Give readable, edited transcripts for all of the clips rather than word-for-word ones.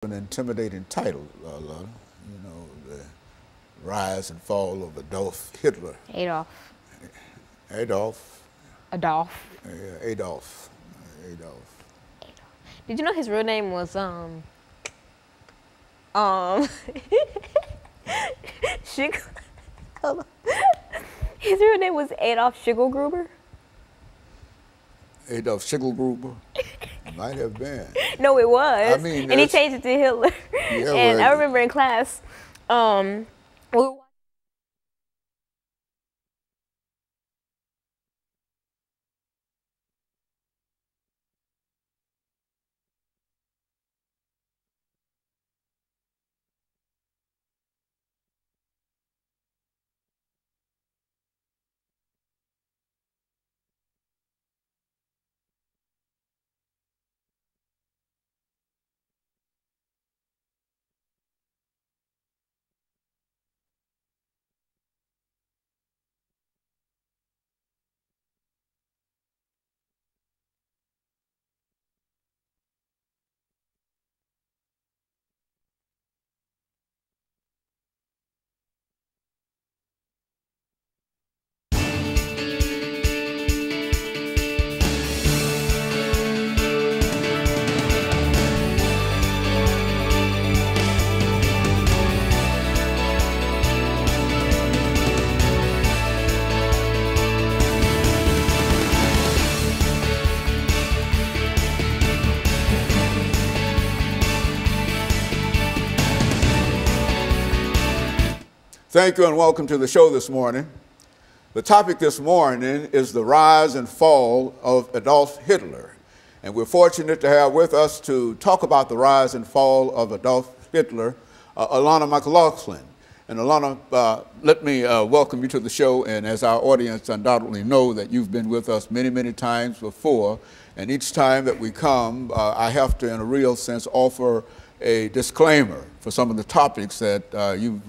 An intimidating title, Alana. You know, the rise and fall of Adolf Hitler. Adolf. Adolf. Adolf. Yeah, Adolf. Adolf. Did you know his real name was Schig Hold on. His real name was Adolf Schickelgruber? Adolf Schickelgruber? Might have been. No, it was. I mean, and he changed it to Hitler. Yeah, and well, I remember in class, we Thank you and welcome to the show this morning. The topic this morning is the rise and fall of Adolf Hitler. And we're fortunate to have with us to talk about the rise and fall of Adolf Hitler, Alana McLaughlin. And Alana, let me welcome you to the show. And as our audience undoubtedly know that you've been with us many, many times before. And each time that we come, I have to, in a real sense, offer a disclaimer for some of the topics that you've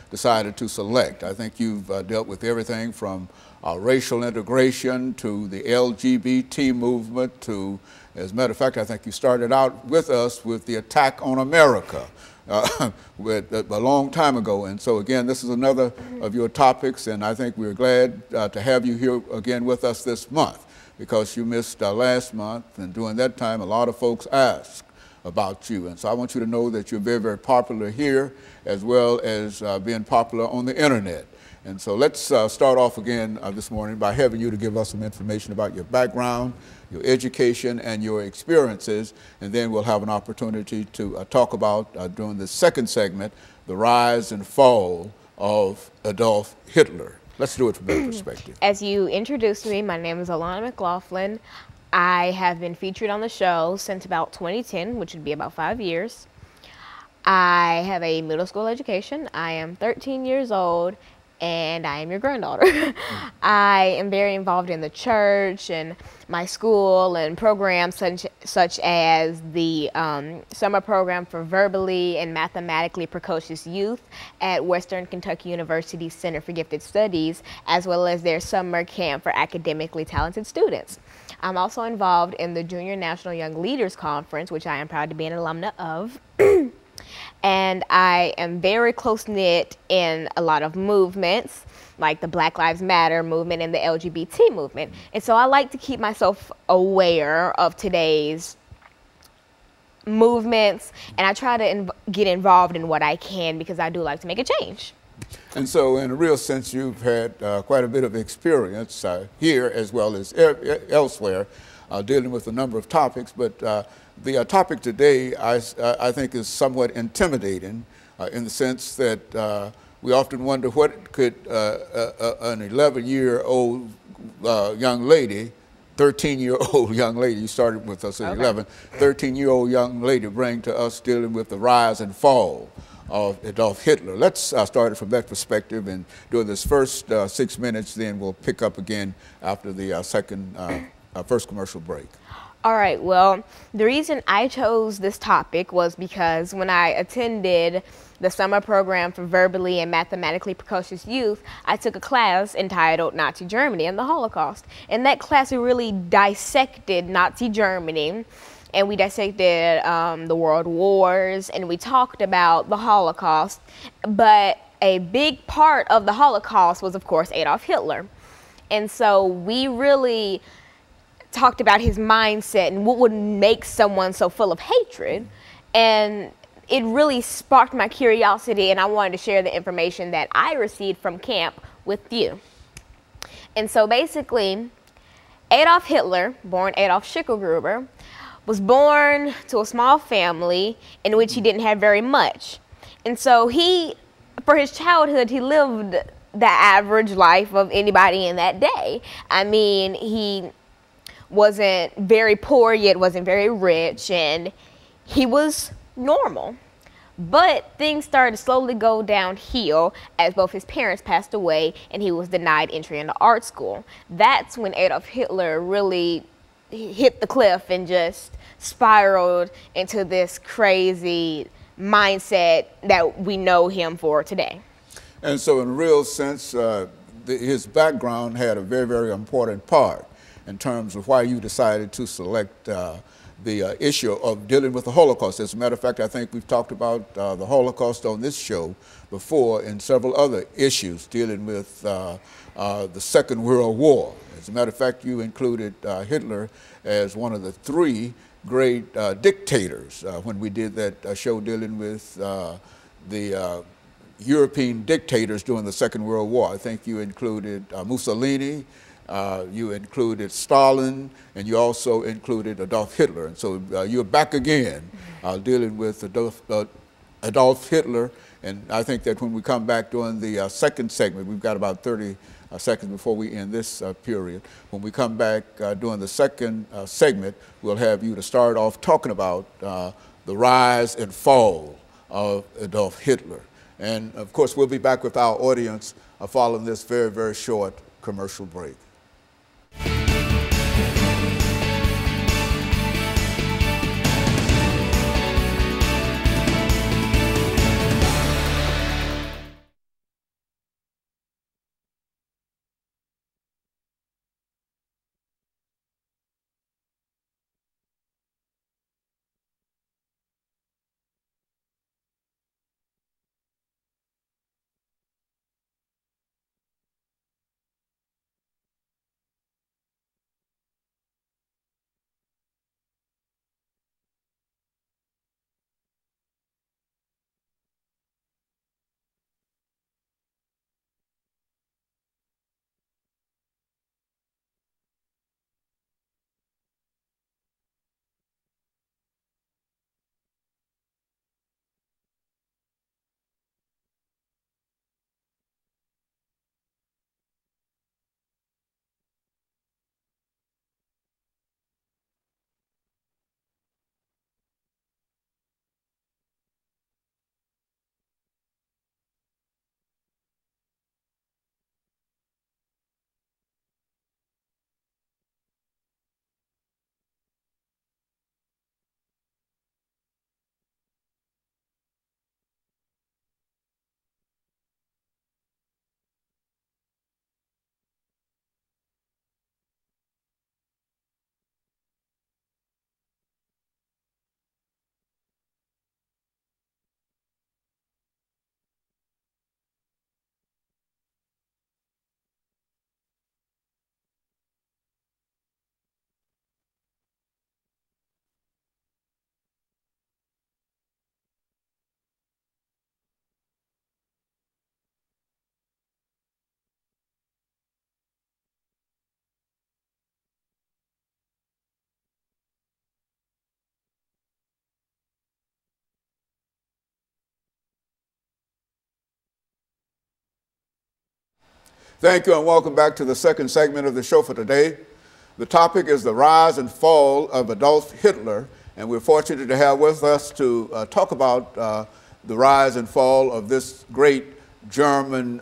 decided to select. I think you've dealt with everything from racial integration to the LGBT movement to, as a matter of fact, I think you started out with us with the attack on America a long time ago. And so again, this is another of your topics, and I think we're glad to have you here again with us this month because you missed last month, and during that time, a lot of folks asked about you. And so I want you to know that you're very, very popular here as well as being popular on the internet. And so let's start off again this morning by having you to give us some information about your background, your education, and your experiences. And then we'll have an opportunity to talk about, during the second segment, the rise and fall of Adolf Hitler. Let's do it from that perspective. As you introduced me, my name is Alana McLaughlin. I have been featured on the show since about 2010, which would be about 5 years. I have a middle school education. I am 13 years old, and I am your granddaughter. I am very involved in the church and my school and programs such as the summer program for verbally and mathematically precocious youth at Western Kentucky University Center for Gifted Studies, as well as their summer camp for academically talented students. I'm also involved in the Junior National Young Leaders Conference, which I am proud to be an alumna of. And I am very close-knit in a lot of movements, like the Black Lives Matter movement and the LGBT movement. And so I like to keep myself aware of today's movements, and I try to get involved in what I can because I do like to make a change. And so in a real sense, you've had quite a bit of experience here as well as elsewhere dealing with a number of topics. But the topic today, I think, is somewhat intimidating in the sense that we often wonder what could an 11-year-old young lady, 13-year-old young lady, you started with us at 11, 13-year-old young lady bring to us dealing with the rise and fall of Adolf Hitler. Let's start it from that perspective, and during this first 6 minutes, then we'll pick up again after the first commercial break. All right, well, the reason I chose this topic was because when I attended the summer program for verbally and mathematically precocious youth, I took a class entitled Nazi Germany and the Holocaust. In that class, we really dissected Nazi Germany and we dissected the world wars, and we talked about the Holocaust. But a big part of the Holocaust was, of course, Adolf Hitler. And so we really talked about his mindset and what would make someone so full of hatred. And it really sparked my curiosity, and I wanted to share the information that I received from camp with you. And so basically, Adolf Hitler, born Adolf Schicklgruber, was born to a small family in which he didn't have very much. And so for his childhood, he lived the average life of anybody in that day. I mean, he wasn't very poor, yet wasn't very rich, and he was normal. But things started to slowly go downhill as both his parents passed away and he was denied entry into art school. That's when Adolf Hitler really hit the cliff and just spiraled into this crazy mindset that we know him for today. And so in a real sense, his background had a very, very important part in terms of why you decided to select the issue of dealing with the Holocaust. As a matter of fact, I think we've talked about the Holocaust on this show before and several other issues dealing with the Second World War. As a matter of fact, you included Hitler as one of the three great dictators when we did that show dealing with the European dictators during the Second World War. I think you included Mussolini, you included Stalin, and you also included Adolf Hitler. And so you're back again dealing with Adolf Hitler. And I think that when we come back during the second segment, we've got about 30 seconds before we end this period. When we come back during the second segment, we'll have you to start off talking about the rise and fall of Adolf Hitler. And of course, we'll be back with our audience following this very, very short commercial break. Thank you and welcome back to the second segment of the show for today. The topic is the rise and fall of Adolf Hitler, and we're fortunate to have with us to talk about the rise and fall of this great German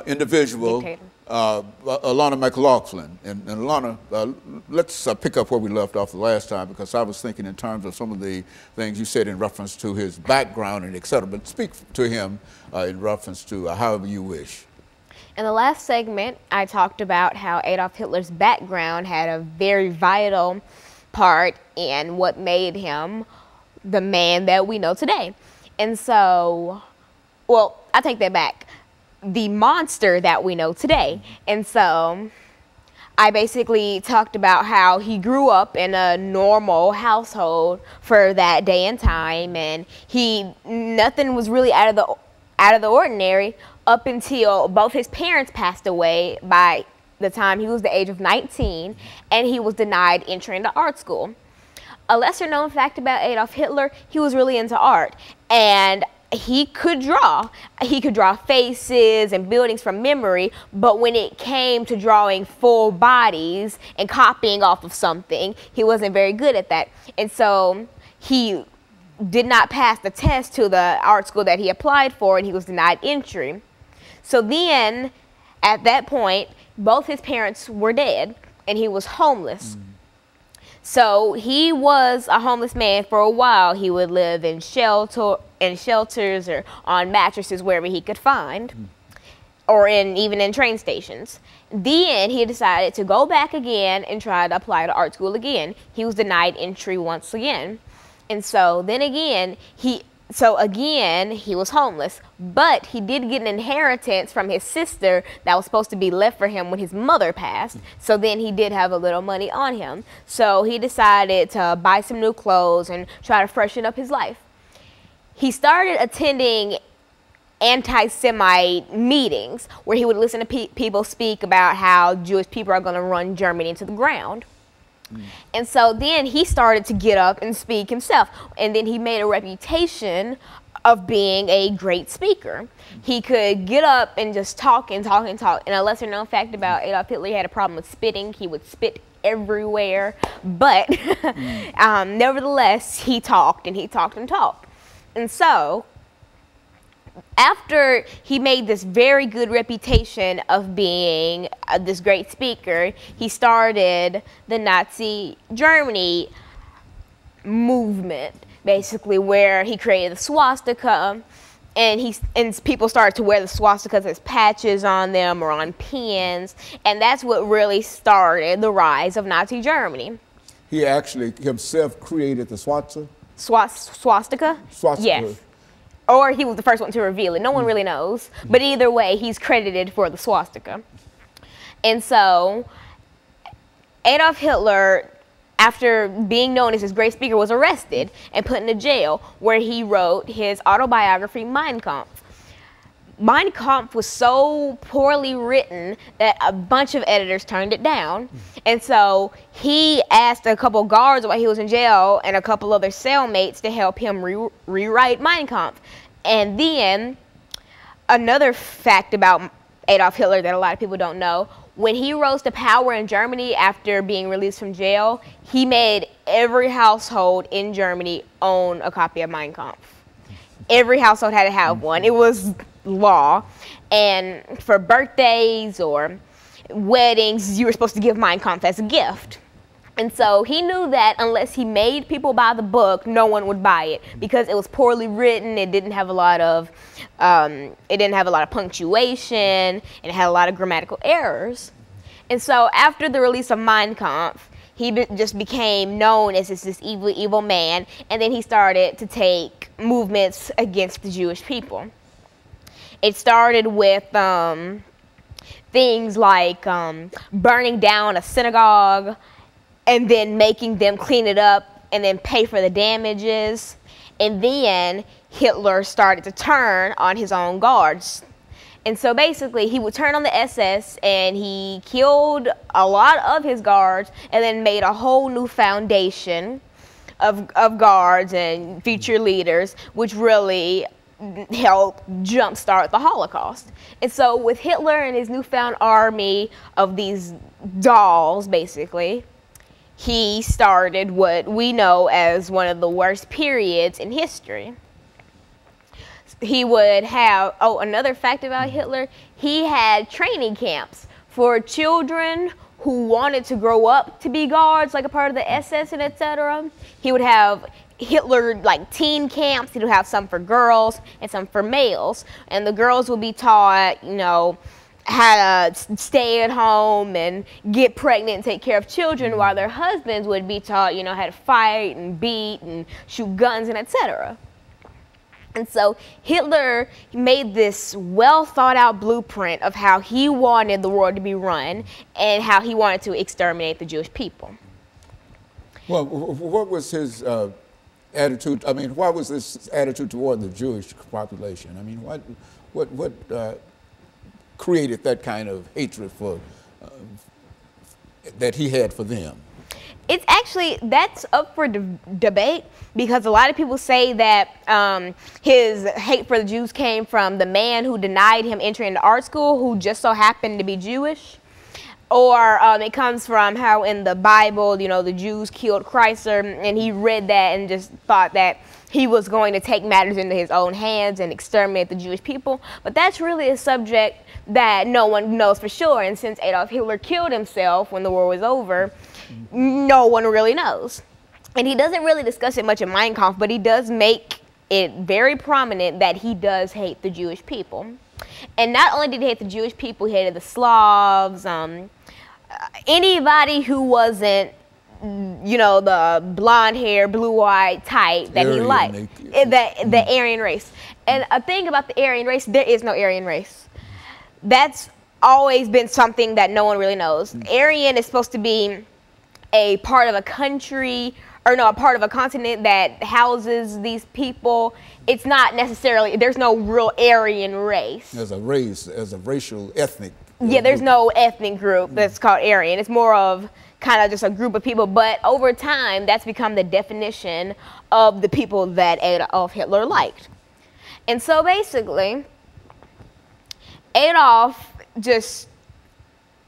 individual, Alana McLaughlin. And Alana, let's pick up where we left off the last time, because I was thinking in terms of some of the things you said in reference to his background and et cetera, but speak to him in reference to however you wish. In the last segment, I talked about how Adolf Hitler's background had a very vital part in what made him the man that we know today. And so, well, I take that back. The monster that we know today. And so I basically talked about how he grew up in a normal household for that day and time, and nothing was really out of the ordinary up until both his parents passed away by the time he was the age of 19, and he was denied entry into art school. A lesser known fact about Adolf Hitler, he was really into art, and he could draw. He could draw faces and buildings from memory, but when it came to drawing full bodies and copying off of something, he wasn't very good at that. And so he did not pass the test to the art school that he applied for, and he was denied entry. So then, at that point, both his parents were dead, and he was homeless. So he was a homeless man for a while. He would live in shelters or on mattresses wherever he could find, or even in train stations. Then he decided to go back again and try to apply to art school again. He was denied entry once again. And so then again, he was homeless, but he did get an inheritance from his sister that was supposed to be left for him when his mother passed. So then he did have a little money on him. So he decided to buy some new clothes and try to freshen up his life. He started attending anti-Semite meetings where he would listen to people speak about how Jewish people are going to run Germany into the ground. And so then he started to get up and speak himself. And then he made a reputation of being a great speaker. He could get up and just talk and talk and talk. And a lesser known fact about Adolf Hitler, he had a problem with spitting. He would spit everywhere. But nevertheless, he talked and he talked and talked. And so after he made this very good reputation of being this great speaker, he started the Nazi Germany movement, basically, where he created the swastika, and people started to wear the swastikas as patches on them or on pins, and that's what really started the rise of Nazi Germany. He actually himself created the swastika? Swastika? Swastika. Yes. Or he was the first one to reveal it. No one really knows. But either way, he's credited for the swastika. And so Adolf Hitler, after being known as his great speaker, was arrested and put into jail, where he wrote his autobiography, Mein Kampf. Mein Kampf was so poorly written that a bunch of editors turned it down. And so he asked a couple guards while he was in jail and a couple other cellmates to help him rewrite Mein Kampf. And then another fact about Adolf Hitler that a lot of people don't know, when he rose to power in Germany after being released from jail, he made every household in Germany own a copy of Mein Kampf. Every household had to have one. It was law. And for birthdays or weddings, you were supposed to give Mein Kampf as a gift. And so he knew that unless he made people buy the book, no one would buy it because it was poorly written. It didn't have a lot of punctuation, and it had a lot of grammatical errors. And so after the release of Mein Kampf, he just became known as this evil, evil man, and then he started to take movements against the Jewish people. It started with things like burning down a synagogue and then making them clean it up and then pay for the damages. And then Hitler started to turn on his own guards. And so basically he would turn on the SS and he killed a lot of his guards and then made a whole new foundation of guards and future leaders, which really helped jumpstart the Holocaust. And so with Hitler and his newfound army of these dolls, basically, he started what we know as one of the worst periods in history. He would have, another fact about Hitler, he had training camps for children who wanted to grow up to be guards, like a part of the SS and etc. He would have Hitler like teen camps. He would have some for girls and some for males. And the girls would be taught, had to stay at home and get pregnant and take care of children, while their husbands would be taught, you know, how to fight and beat and shoot guns and etc. And so Hitler made this well thought out blueprint of how he wanted the world to be run and how he wanted to exterminate the Jewish people. Well, what was his attitude? I mean, why was this attitude toward the Jewish population? I mean, what created that kind of hatred for that he had for them? It's actually, that's up for debate, because a lot of people say that his hate for the Jews came from the man who denied him entry into art school, who just so happened to be Jewish. Or it comes from how in the Bible, you know, the Jews killed Christ, and he read that and just thought that he was going to take matters into his own hands and exterminate the Jewish people. But that's really a subject that no one knows for sure. And since Adolf Hitler killed himself when the war was over, no one really knows. And he doesn't really discuss it much in Mein Kampf, but he does make it very prominent that he does hate the Jewish people. And not only did he hate the Jewish people, he hated the Slavs, anybody who wasn't, you know, the blonde hair, blue-eyed type that he liked, the Aryan race. And a thing about the Aryan race, there is no Aryan race. That's always been something that no one really knows. Aryan is supposed to be a part of a country, or no, a part of a continent that houses these people. It's not necessarily, there's no real Aryan race. As a race, as a racial, ethnic. Yeah, there's no ethnic group that's called Aryan. It's more of kind of just a group of people. But over time, that's become the definition of the people that Adolf Hitler liked. And so basically, Adolf just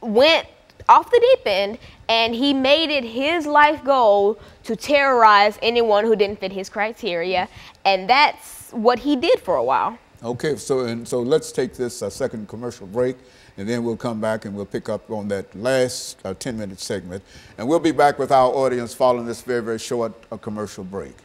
went off the deep end, and he made it his life goal to terrorize anyone who didn't fit his criteria, and that's what he did for a while. Okay, so let's take this second commercial break, and then we'll come back and we'll pick up on that last 10-minute segment, and we'll be back with our audience following this very, very short commercial break.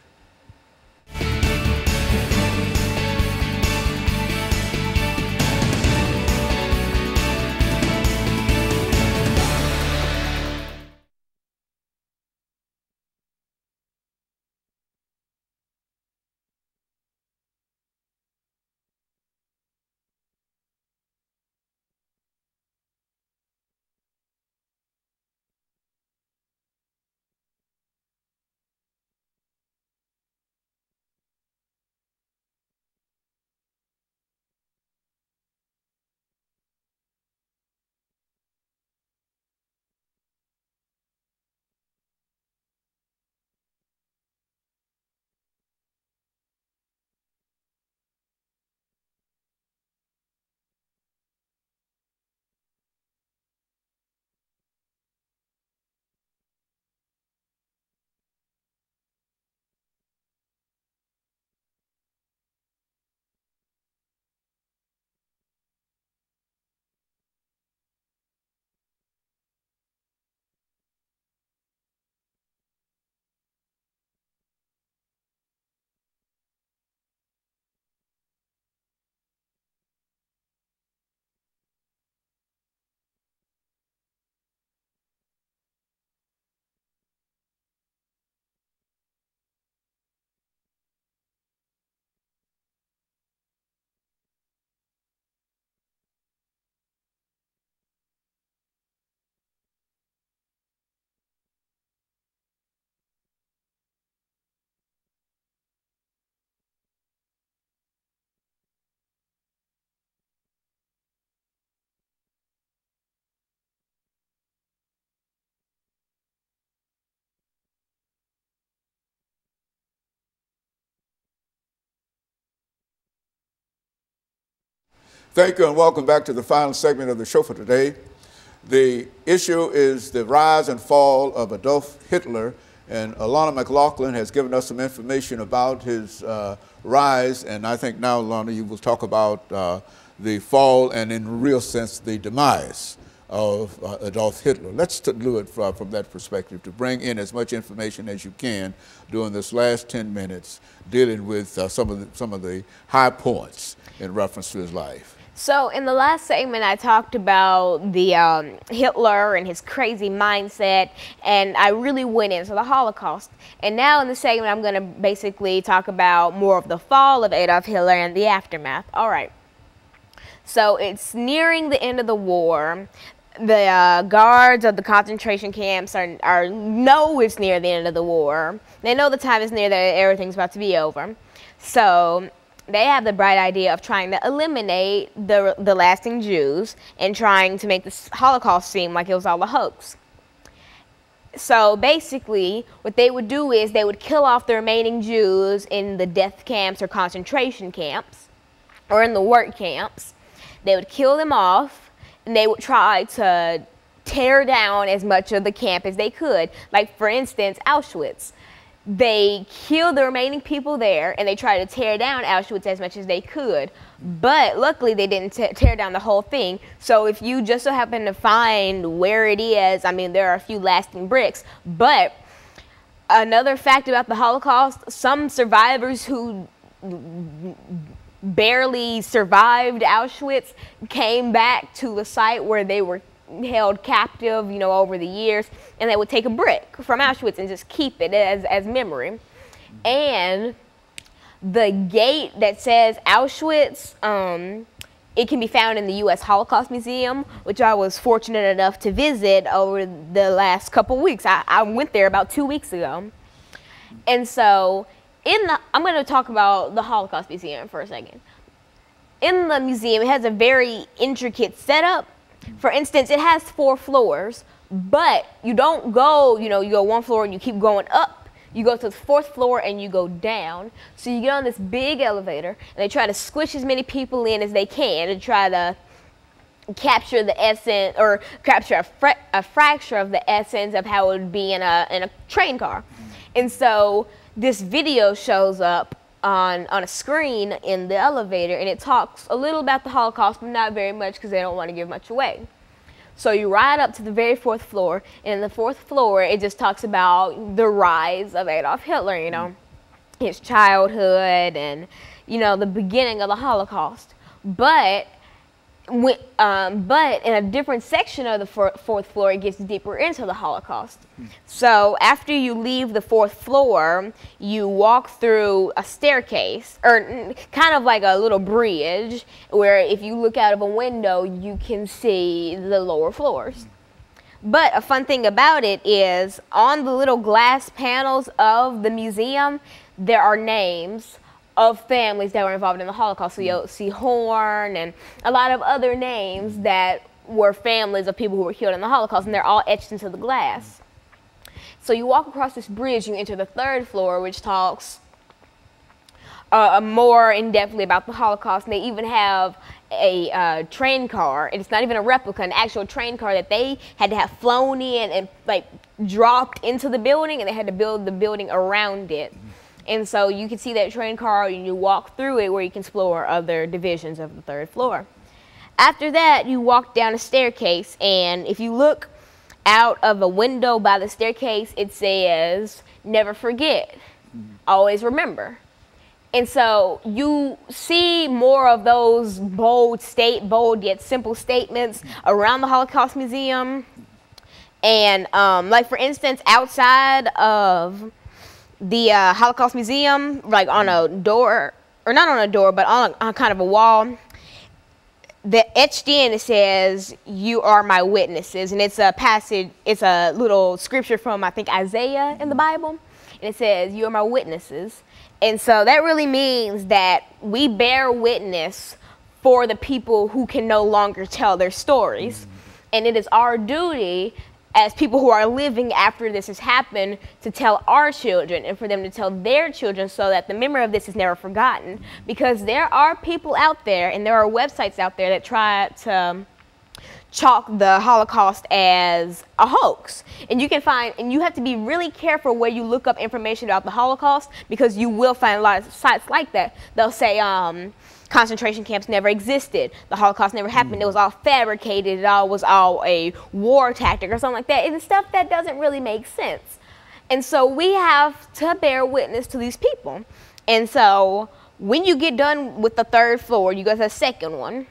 Thank you and welcome back to the final segment of the show for today. The issue is the rise and fall of Adolf Hitler, and Alana McLaughlin has given us some information about his rise, and I think now, Alana, you will talk about the fall and in real sense the demise of Adolf Hitler. Let's do it from that perspective, to bring in as much information as you can during this last 10 minutes, dealing with some of the high points in reference to his life. So in the last segment, I talked about the Hitler and his crazy mindset, and I really went into the Holocaust. And now in this segment, I'm going to basically talk about more of the fall of Adolf Hitler and the aftermath. All right. So it's nearing the end of the war. The guards of the concentration camps know it's near the end of the war. They know the time is near, that everything's about to be over. So they have the bright idea of trying to eliminate the lasting Jews and trying to make this Holocaust seem like it was all a hoax. So basically, what they would do is they would kill off the remaining Jews in the death camps or concentration camps, or in the work camps. They would kill them off, and they would try to tear down as much of the camp as they could. Like, for instance, Auschwitz. They killed the remaining people there, and they tried to tear down Auschwitz as much as they could. But luckily, they didn't tear down the whole thing. So if you just so happen to find where it is, I mean, there are a few lasting bricks. But another fact about the Holocaust, some survivors who barely survived Auschwitz came back to the site where they were held captive, you know, over the years, and they would take a brick from Auschwitz and just keep it as memory. And the gate that says Auschwitz, it can be found in the U.S. Holocaust Museum, which I was fortunate enough to visit over the last couple weeks. I went there about 2 weeks ago. And so I'm going to talk about the Holocaust Museum for a second. In the museum, it has a very intricate setup. For instance, it has 4 floors, but you don't go, you know, you go 1 floor and you keep going up. You go to the 4th floor and you go down. So you get on this big elevator, and they try to squish as many people in as they can to try to capture the essence, or capture a fracture of the essence of how it would be in a train car. And so this video shows up on a screen in the elevator, and it talks a little about the Holocaust, but not very much because they don't want to give much away. So you ride up to the very 4th floor, and in the 4th floor, it just talks about the rise of Adolf Hitler, you know, his childhood and, you know, the beginning of the Holocaust. But in a different section of the 4th floor, it gets deeper into the Holocaust. So after you leave the 4th floor, you walk through a staircase, or kind of like a little bridge, where if you look out of a window, you can see the lower floors. But a fun thing about it is, on the little glass panels of the museum, there are names of families that were involved in the Holocaust. So you'll see Horn and a lot of other names that were families of people who were killed in the Holocaust, and they're all etched into the glass. So you walk across this bridge, you enter the 3rd floor, which talks more in-depthly about the Holocaust, and they even have a train car, and it's not even a replica, an actual train car that they had to have flown in and like dropped into the building, and they had to build the building around it. And so you can see that train car, and you walk through it where you can explore other divisions of the 3rd floor. After that, you walk down a staircase, and if you look out of a window by the staircase, it says, "Never forget, always remember." And so you see more of those bold yet simple statements around the Holocaust Museum. And like, for instance, outside of the Holocaust Museum, like on a door, or not on a door, but on kind of a wall, that etched in, it says, "You are my witnesses." And it's a passage, it's a little scripture from, I think, Isaiah in the Bible. And it says, "You are my witnesses." And so that really means that we bear witness for the people who can no longer tell their stories. And it is our duty as people who are living after this has happened to tell our children, and for them to tell their children, so that the memory of this is never forgotten. Because there are people out there, and there are websites out there that try to chalk the Holocaust as a hoax. And you can find, and you have to be really careful where you look up information about the Holocaust, because you will find a lot of sites like that. They'll say concentration camps never existed, the Holocaust never happened, it was all fabricated, it all was all a war tactic or something like that. It's stuff that doesn't really make sense. And so we have to bear witness to these people. And so when you get done with the 3rd floor, you go to the 2nd one,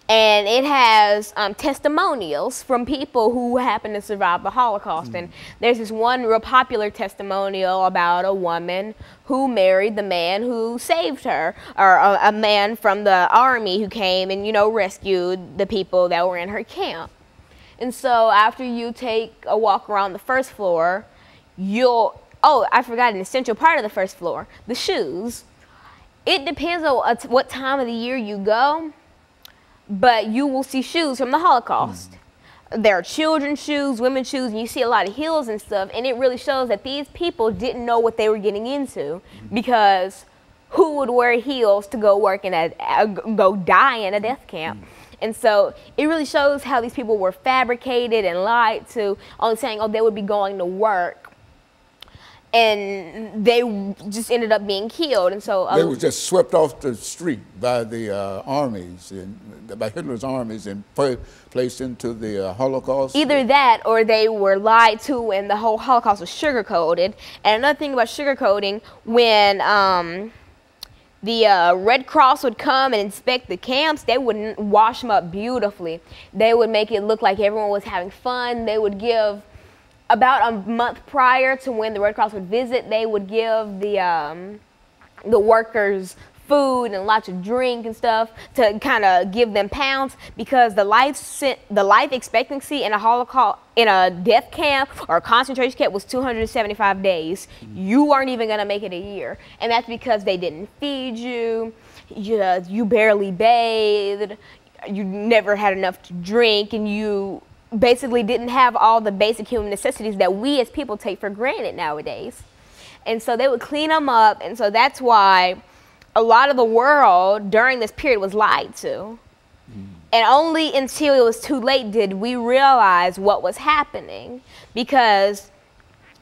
and it has testimonials from people who happened to survive the Holocaust. And there's this one real popular testimonial about a woman who married the man who saved her, or a man from the army who came and, you know, rescued the people that were in her camp. And so after you take a walk around the first floor, you'll, oh, I forgot an essential part of the first floor, the shoes. It depends on what time of the year you go, but you will see shoes from the Holocaust. There are children's shoes, women's shoes, and you see a lot of heels and stuff, and it really shows that these people didn't know what they were getting into, because who would wear heels to go work in go die in a death camp? And so it really shows how these people were fabricated and lied to, only saying, oh, they would be going to work. And they just ended up being killed. And so they were just swept off the street by the armies, by Hitler's armies, and placed into the Holocaust. Either that, or they were lied to, and the whole Holocaust was sugar-coated. And another thing about sugar-coating, when the Red Cross would come and inspect the camps, they would wash them up beautifully. They would make it look like everyone was having fun. They would give, about a month prior to when the Red Cross would visit, they would give the workers food and lots of drink and stuff to kind of give them pounds, because the life expectancy in a Holocaust, in a death camp or a concentration camp, was 275 days. You weren't even going to make it a year, and that's because they didn't feed you, you barely bathed, you never had enough to drink, and you basically didn't have all the basic human necessities that we as people take for granted nowadays. And so they would clean them up, and so that's why a lot of the world during this period was lied to. And only until it was too late did we realize what was happening, because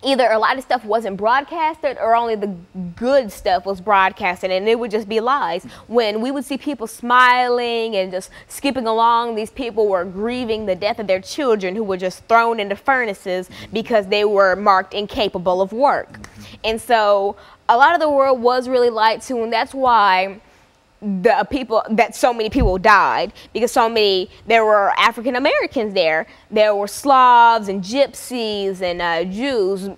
either a lot of stuff wasn't broadcasted, or only the good stuff was broadcasted, and it would just be lies. When we would see people smiling and just skipping along, these people were grieving the death of their children who were just thrown into furnaces because they were marked incapable of work. And so a lot of the world was really lied to, and that's why so many people died, because there were African Americans there were Slavs and Gypsies and Jews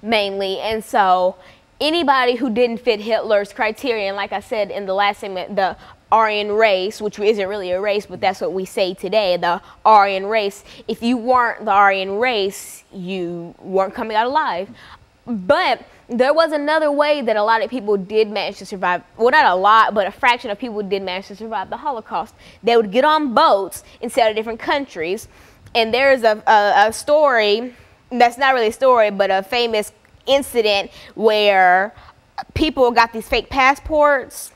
mainly. And so anybody who didn't fit Hitler's criterion, like I said in the last segment, the Aryan race, which isn't really a race, but that's what we say today, the Aryan race, if you weren't the Aryan race, you weren't coming out alive. But there was another way that a lot of people did manage to survive. Well, not a lot, but a fraction of people did manage to survive the Holocaust. They would get on boats and sail to different countries. And there's a story, that's not really a story, but a famous incident where people got these fake passports,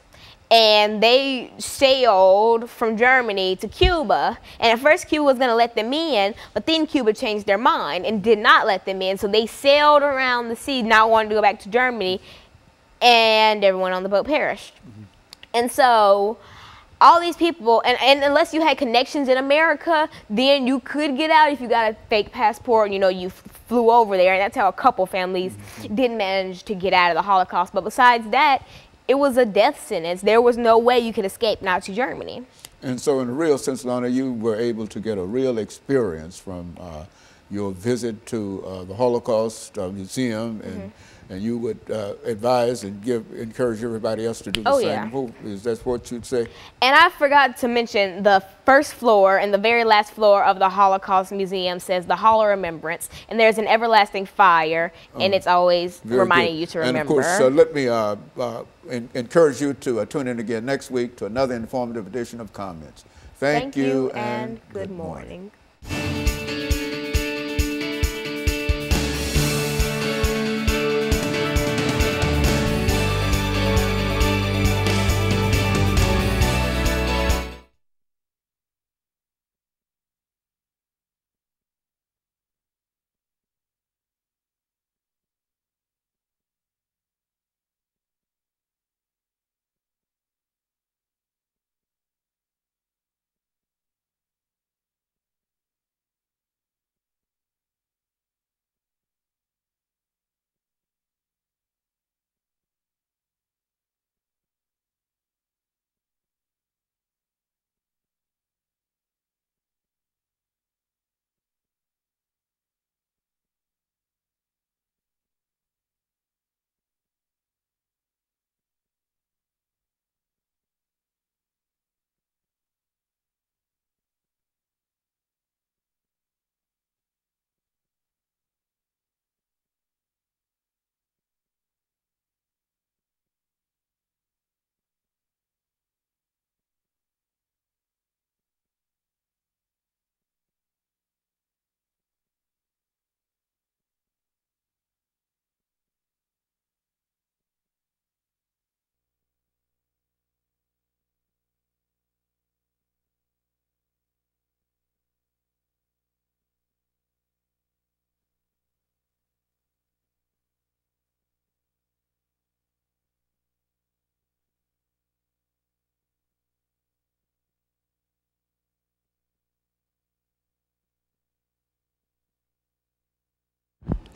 and they sailed from Germany to Cuba. And at first Cuba was going to let them in, but then Cuba changed their mind and did not let them in. So they sailed around the sea, not wanting to go back to Germany, and everyone on the boat perished. And so all these people, and unless you had connections in America, then you could get out if you got a fake passport, you know, you flew over there. And that's how a couple families did manage to get out of the Holocaust. But besides that, it was a death sentence. There was no way you could escape Nazi Germany. And so in a real sense, Alana, you were able to get a real experience from your visit to the Holocaust Museum, and you would advise and encourage everybody else to do the same. Yeah. Is that what you'd say? And I forgot to mention, the first floor and the very last floor of the Holocaust Museum says the Hall of Remembrance, and there's an everlasting fire, and it's always reminding you to remember. And of course, let me encourage you to tune in again next week to another informative edition of Comments. Thank you and good morning.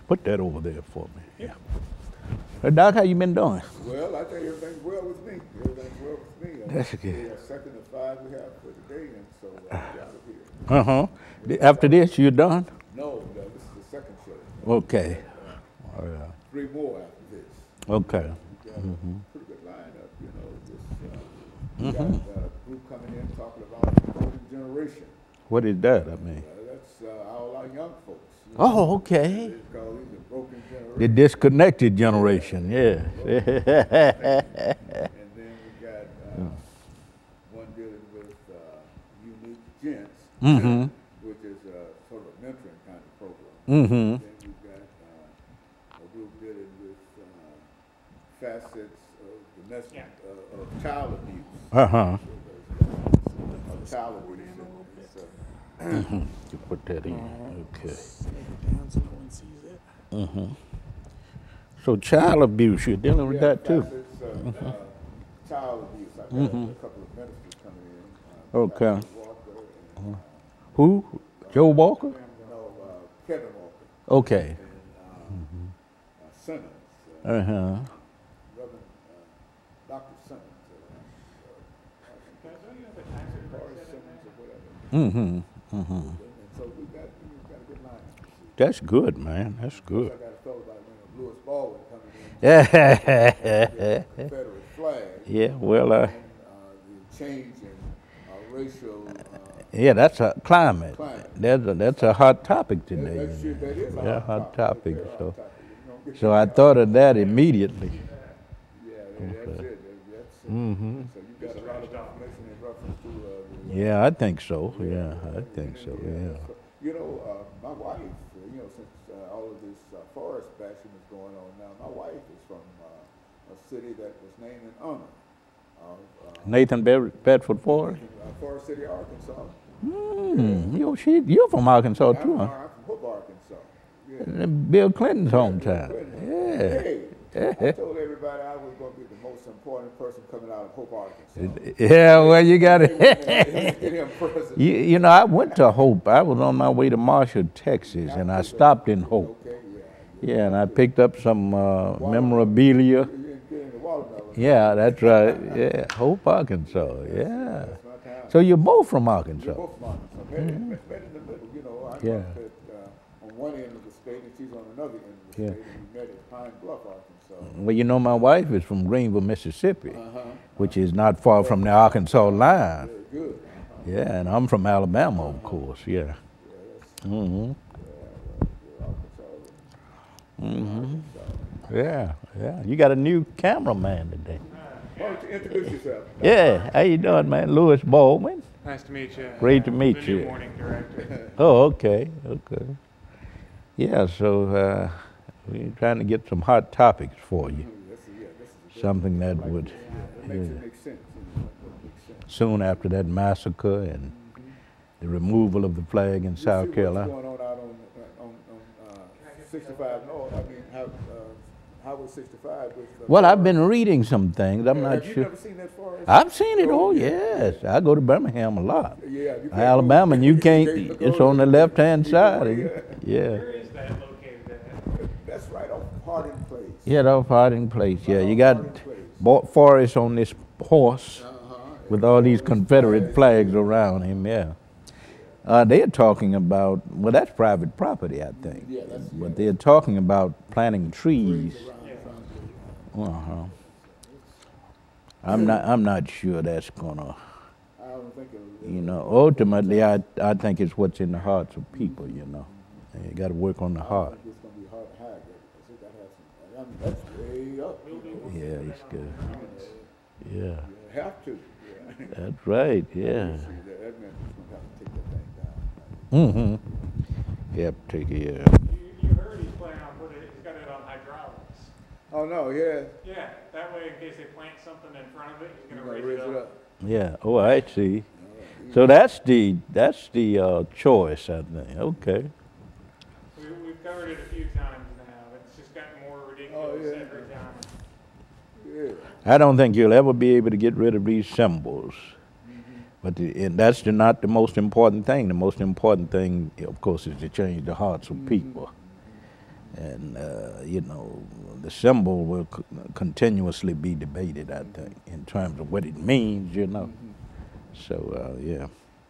Put that over there for me. Yeah. Hey, Doc, how you been doing? Well, I think everything's well with me. Everything's well with me. That's good. The second of 5 we have for today, and so I'm out of here. After this, you're done? No, this is the second show. Okay. 3 more after this. Okay. We got a pretty good lineup, you know. We got a group coming in talking about the golden generation. What is that? I mean. That's all our young folks. You know, Oh, okay. they call these the broken generation. The disconnected generation, yeah. And then we got one dealing with unique gents, which is sort of a mentoring kind of program. Then we've got a group dealing with facets of domestic, of child abuse. Of child abuse. You put that in, okay. So child abuse, you're dealing with that too? Child abuse. I've got a couple of ministers coming in. Okay. Walker Who? Joe Walker? and Kevin Walker Okay. and Simmons, Uh-huh. Reverend Dr. Simmons, Forrest Simmons or whatever. And so we've got a good lineup. That's good, man. That's good. I got a fellow by the name of Lewis Baldwin coming in. Yeah. Confederate flag. Yeah, well, And the change in racial. yeah, that's a climate. Climate. That's a hot topic today. That is a Yeah, hot topic. Very So, hot topic. You don't get so I thought of that immediately. Yeah, that's it. That's it. So you got a lot of information in reference to. Yeah, I think so. Yeah, I think so. Yeah. You know, my wife. You know, since all of this forest bashing is going on now, my wife is from a city that was named in honor of Nathan Bedford Forrest. Forest City, Arkansas. You're from Arkansas too, huh? I'm from Hope, Arkansas. Yeah. Bill Clinton's hometown. Hey, I told everybody I was going to be the most important person coming out of Hope, Arkansas. Yeah, well, you got it. Get him president. You know, I went to Hope. I was on my way to Marshall, Texas, and I stopped in Hope. Okay, Yeah, and I picked up some memorabilia. You're getting the watermelon. Yeah, that's right. Yeah, Hope, Arkansas. Yeah. That's my town. So you're both from Arkansas. We're both from Arkansas. Met in the middle, you know. I'm Yeah. up on one end of the state and she's on another end of the Yeah. state, and we met at Pine Bluff, Arkansas. Well, you know, my wife is from Greenville, Mississippi, which is not far from the Arkansas line. Very good. Yeah, and I'm from Alabama, of course. Yeah. Yeah, yeah. You got a new cameraman today. Why don't you introduce yourself? Yeah, how you doing, man? Lewis Baldwin. Nice to meet you. Great to meet the you. New morning director. Oh, okay, okay. Yeah, so we're trying to get some hot topics for you. Something that would, That makes it make sense. You know, that makes sense. soon after that massacre and the removal of the flag in South Carolina. What's going on out on 65 North? I mean, Highway 65 with. Well, I've been reading some things. I'm not Have you sure. never seen that forest? I've seen it. Oh, yes. I go to Birmingham a lot. Yeah. You can't Alabama, go- you can't. look It's over on the it. left-hand side. Yeah. Where is that located at? That's right off Harding Place. Yeah, off Harding Place. Yeah, you got Harding Place. Forrest on this horse with all these Confederate flags around him. Yeah. They're talking about, well, that's private property, I think. Yeah, that's. But they're talking about planting trees. I'm not sure that's gonna. I don't think it'll. You know, ultimately, I think it's what's in the hearts of people. You know, and you got to work on the heart. It's gonna be hard to hide that. It's got to have some. I mean, that's way up. Yeah, it's good. Yeah, You have to. Yeah. that's right. Yeah. That meant it's gonna have to take that thing down. Yep. Take it. You heard he's planning on putting it, he's got it on hydraulics. Oh no, yeah. Yeah, that way in case they plant something in front of it, he's You're gonna gonna raise it up. Yeah. Oh, I see. So that's the choice, I think. Okay. We've covered it a few times now. It's just gotten more ridiculous yeah. every time. Yeah. I don't think you'll ever be able to get rid of these symbols. But and that's not the most important thing. The most important thing, of course, is to change the hearts of people. And, you know, the symbol will continuously be debated, I think, in terms of what it means, you know. So, yeah.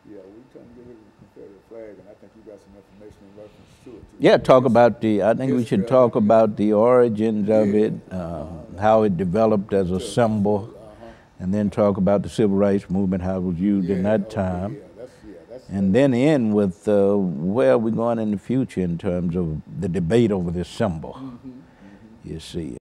Yeah, we trying to get rid of the Confederate flag, and I think you got some information in reference to it. Yeah, talk about I think we should talk about the origins of it, how it developed as a symbol, and then talk about the civil rights movement, how it was used in that time. And then end with where we're going in the future in terms of the debate over this symbol, you see.